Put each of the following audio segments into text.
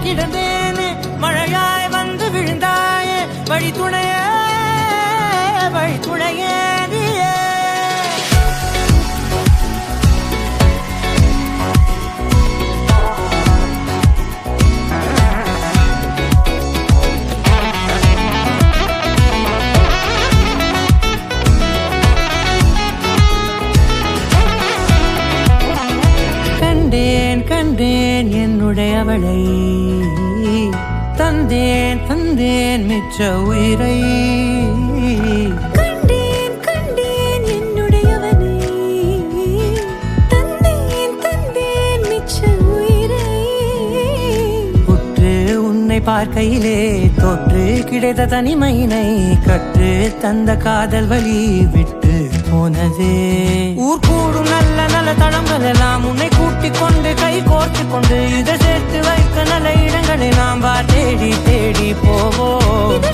கிடந்தேனே மழையாய் வந்து விழுந்தாயே வழி துணையே நீயே கண்டேன் என்னுடையவளை தந்தேன் மிச்ச உயிரை கண்டேன் என்னுடையவனை தந்தேன் மிச்ச உயிரை உற்று உன்னை பார்க்கையிலே தொற்று கிடைத்த தனிமையினை கற்று தந்த காதல் வழி விட்டு போனதே ஊர் கூடும் நல்ல நல்ல தளங்கள் எல்லாம் உன்னை கூட்டிக் கொண்டு கை கோர்த்து கொண்டு இதை சேர்த்து வைக்க நல்ல இடங்களை நாம் தேடி போவோம்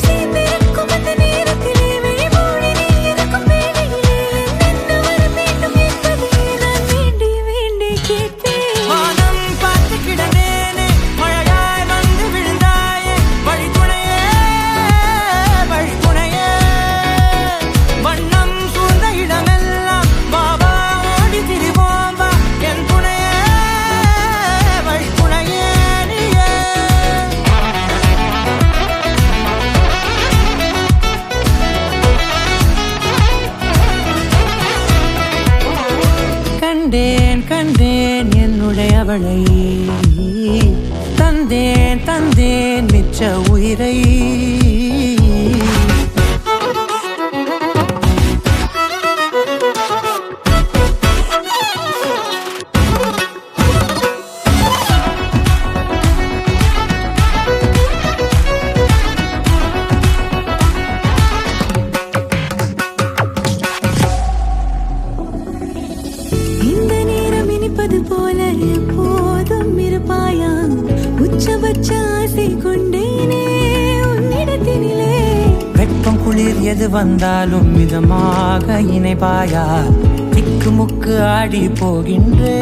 கண்டேன் என்னுடையவளை தந்தேன் மிச்ச உயிரை போல எப்போதும் இருப்பாயா உச்சபட்ச ஆசை கொண்டேனே உன்னிடத்தினிலே வெப்பம் குளிர் எது வந்தாலும் மிதமாக இணைப்பாயா திக்கு முக்கு ஆடி போகின்றே